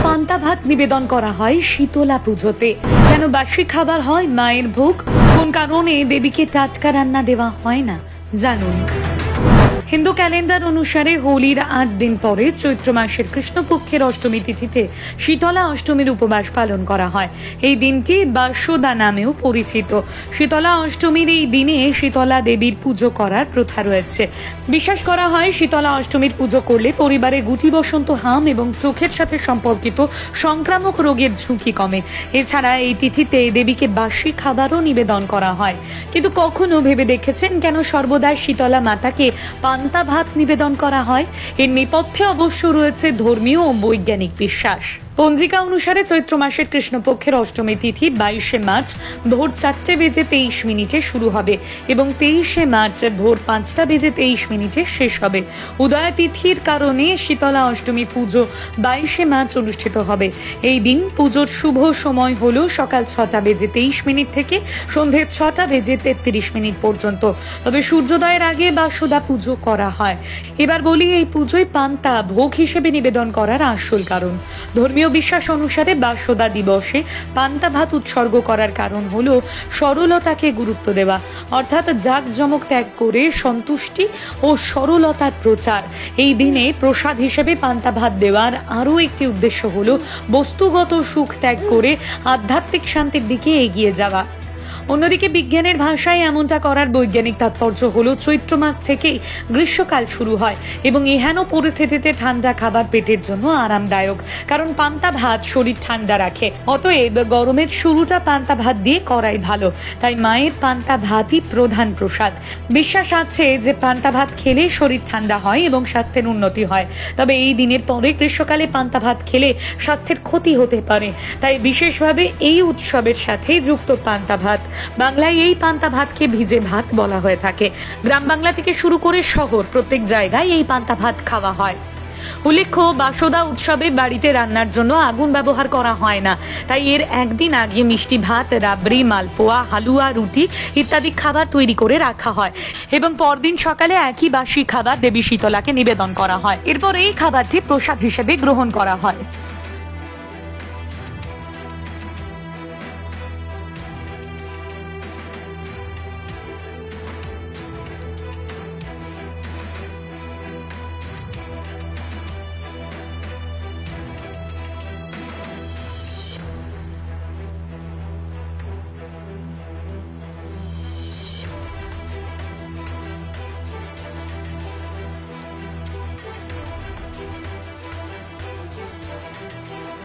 পান্তা ভাত নিবেদন করা হয় শীতলা পুজোতে। কেন বাসি খাবার হয় মায়ের ভোগ? কোন কারণে দেবীকে টাটকা রান্না দেওয়া হয় না জানুন। হিন্দু ক্যালেন্ডার অনুসারে হোলির 8 দিন পরে চৈত্র মাসের কৃষ্ণপক্ষের অষ্টমী তিথিতে শীতলা অষ্টমীর উপবাস পালন করা হয়। এই দিনটি বাসদা নামেও পরিচিত। শীতলা অষ্টমীর এই দিনে শীতলা দেবীর পুজো করার প্রথা রয়েছে। বিশ্বাস করা হয় শীতলা অষ্টমীর পুজো করলে পরিবারে গুটি বসন্ত, হাম এবং চোখের সাথে সম্পর্কিত সংক্রামক রোগের ঝুঁকি কমে। এছাড়া এই তিথিতে দেবীকে বাসি খাবারও নিবেদন করা হয়। কিন্তু কখনো ভেবে দেখেছেন কেন সর্বদা শীতলা মাতাকে পান্তা ভাত নিবেদন করা হয়? এর নেপথ্যে অবশ্য রয়েছে ধর্মীয় ও বৈজ্ঞানিক বিশ্বাস। পঞ্জিকা অনুসারে চৈত্র মাসের কৃষ্ণপক্ষের অষ্টমী তিথি 22শে মার্চ ভোর 4:23 শুরু হবে এবং 23শে মার্চ ভোর 5:23 শেষ হবে। উদয়া তিথির কারণে শীতলা অষ্টমী পুজো 22শে মার্চ অনুষ্ঠিত হবে। এই দিন পুজোর শুভ সময় হলো সকাল 6:23 থেকে সন্ধে 6:33 পর্যন্ত। তবে সূর্যোদয়ের আগে বাসদা পুজো করা হয়। এবার বলি এই পুজোয় পান্তা ভোগ হিসেবে নিবেদন করার আসল কারণ। ধর্মীয় বিশ্বাস অনুসারে বাসদা দিবসে পান্তা ভাত উৎসর্গ করার কারণ হলো সরলতাকে গুরুত্ব দেওয়া, অর্থাৎ জাঁকজমক ত্যাগ করে সন্তুষ্টি ও সরলতার প্রচার। এই দিনে প্রসাদ হিসেবে পান্তা ভাত দেওয়ার আরও একটি উদ্দেশ্য হলো বস্তুগত সুখ ত্যাগ করে আধ্যাত্মিক শান্তির দিকে এগিয়ে যাওয়া। অন্যদিকে বিজ্ঞানের ভাষায় এমনটা করার বৈজ্ঞানিক তাৎপর্য হলো চৈত্র মাস থেকেই গ্রীষ্মকাল শুরু হয় এবং এহেন পরিস্থিতিতে ঠান্ডা খাবার পেটের জন্য আরামদায়ক, কারণ পান্তা ভাত শরীর ঠান্ডা রাখে। অতএব গরমের শুরুটা পান্তা ভাত দিয়ে করাই ভালো। তাই মায়ের পান্তা ভাতই প্রধান প্রসাদ। বিশ্বাস আছে যে পান্তা ভাত খেলে শরীর ঠান্ডা হয় এবং স্বাস্থ্যের উন্নতি হয়। তবে এই দিনের পরে গ্রীষ্মকালে পান্তা ভাত খেলে স্বাস্থ্যের ক্ষতি হতে পারে। তাই বিশেষভাবে এই উৎসবের সাথে যুক্ত পান্তা ভাত। বাংলায় এই পান্তা ভাতকে ভিজে ভাত বলা হয়ে থাকে। গ্রাম বাংলা থেকে শুরু করে শহর প্রত্যেক জায়গায় এই পান্তা ভাত খাওয়া হয়। উল্লেখ্য, বাসদা উৎসবে বাড়িতে রান্নার জন্য আগুন ব্যবহার করা হয় না। তাই এর একদিন আগে মিষ্টি ভাত, রাবড়ি, মালপোয়া, হালুয়া, রুটি ইত্যাদি খাবার তৈরি করে রাখা হয় এবং পরদিন সকালে একই বাসি খাবার দেবী শীতলাকে নিবেদন করা হয়। এরপর এই খাবারটি প্রসাদ হিসেবে গ্রহণ করা হয়।